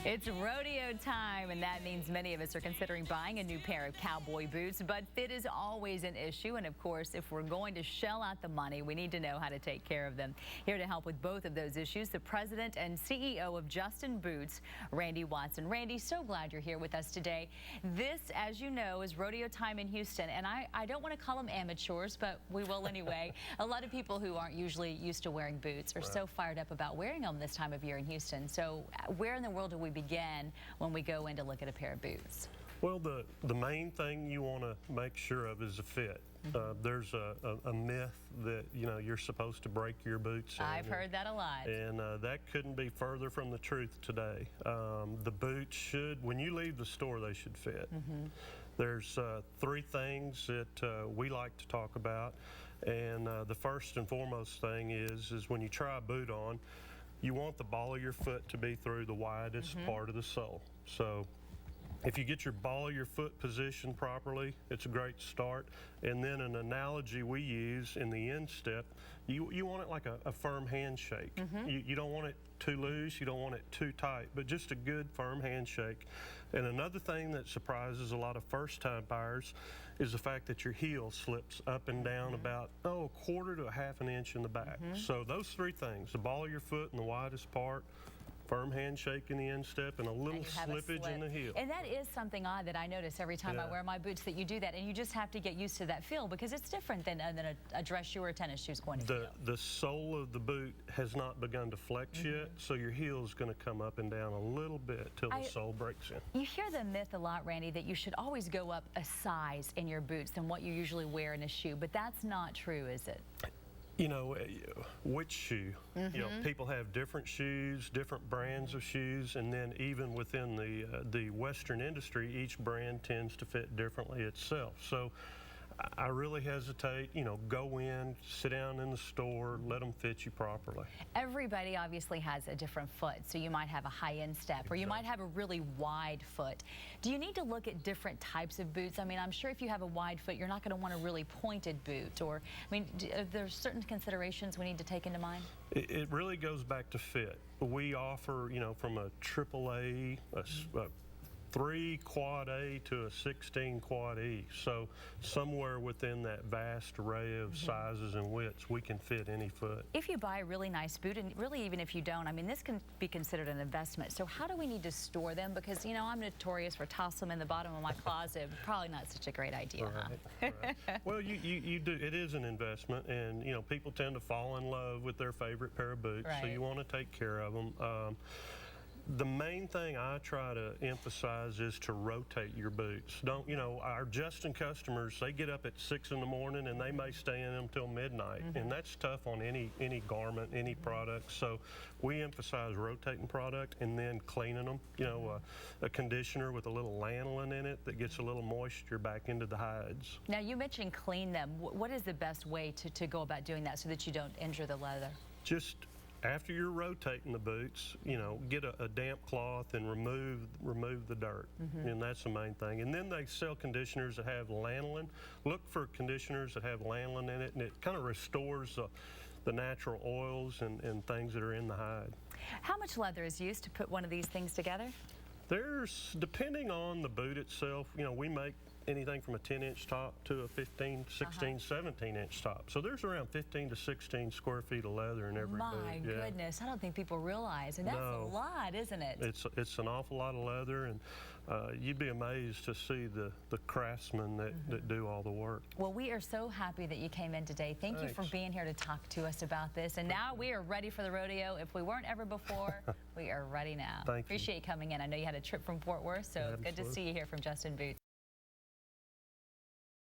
It's rodeo time, and that means many of us are considering buying a new pair of cowboy boots, but fit is always an issue. And of course, if we're going to shell out the money, we need to know how to take care of them. Here to help with both of those issues, the president and CEO of Justin Boots, Randy Watson. Randy, so glad you're here with us today. This, as you know, is rodeo time in Houston, and I don't want to call them amateurs, but we will anyway. A lot of people who aren't usually used to wearing boots are so fired up about wearing them this time of year in Houston. So where in the world do we begin when we go in to look at a pair of boots? Well, the main thing you want to make sure of is the fit. There's a myth that, you know, you're supposed to break your boots. I've heard that a lot. And that couldn't be further from the truth today. The boots should, when you leave the store, they should fit. There's three things that we like to talk about. And the first and foremost thing is when you try a boot on, you want the ball of your foot to be through the widest part of the sole. So if you get your ball of your foot positioned properly, it's a great start. And then an analogy we use in the Instep, you want it like a firm handshake. You don't want it too loose, you don't want it too tight, but just a good firm handshake. And another thing that surprises a lot of first-time buyers is the fact that your heel slips up and down about, a quarter to a half an inch in the back. So those three things, the ball of your foot in the widest part, firm handshake in the instep, and a little slippage in the heel. And that is something odd that I notice every time I wear my boots, that you do that, and you just have to get used to that feel, because it's different than a dress shoe or a tennis shoe is going to feel. The sole of the boot has not begun to flex yet, so your heel is going to come up and down a little bit till the sole breaks in. You hear the myth a lot, Randy, that you should always go up a size in your boots than what you usually wear in a shoe, but that's not true, is it? You know, which shoe? You know, people have different shoes, different brands of shoes, and then even within the Western industry, each brand tends to fit differently itself. So I really hesitate, you know, go in, sit down in the store, let them fit you properly. Everybody obviously has a different foot, so you might have a high instep, or you might have a really wide foot. Do you need to look at different types of boots? I mean, I'm sure if you have a wide foot, you're not going to want a really pointed boot, or, I mean, are there certain considerations we need to take into mind? It really goes back to fit. We offer, you know, from a AAA, a 3 quad A to a 16 quad E. So somewhere within that vast array of sizes and widths, we can fit any foot. If you buy a really nice boot, and really even if you don't, I mean, this can be considered an investment. So how do we need to store them? Because, you know, I'm notorious for tossing them in the bottom of my closet. Probably not such a great idea, right. Well, you do. It is an investment, and, you know, people tend to fall in love with their favorite pair of boots, so you want to take care of them. The main thing I try to emphasize is to rotate your boots. Don't, you know, our Justin customers, they get up at 6 in the morning and they may stay in them till midnight, and that's tough on any garment, any product. So we emphasize rotating product and then cleaning them. You know, a conditioner with a little lanolin in it that gets a little moisture back into the hides. Now, you mentioned clean them. What is the best way to go about doing that so that you don't injure the leather? Just after you're rotating the boots, you know, get a damp cloth and remove the dirt, and that's the main thing. And then they sell conditioners that have lanolin. Look for conditioners that have lanolin in it, and it kind of restores the natural oils and things that are in the hide. How much leather is used to put one of these things together? There's, depending on the boot itself, you know, we make anything from a 10-inch top to a 15, 16, 17-inch top. So there's around 15 to 16 square feet of leather in every boot. My goodness, I don't think people realize, and that's a lot, isn't it? It's an awful lot of leather, and you'd be amazed to see the craftsmen that do all the work. Well, we are so happy that you came in today. Thank you for being here to talk to us about this. And now we are ready for the rodeo. If we weren't ever before, we are ready now. Thank you. Appreciate you coming in. I know you had a trip from Fort Worth, so good to see you here from Justin Boots.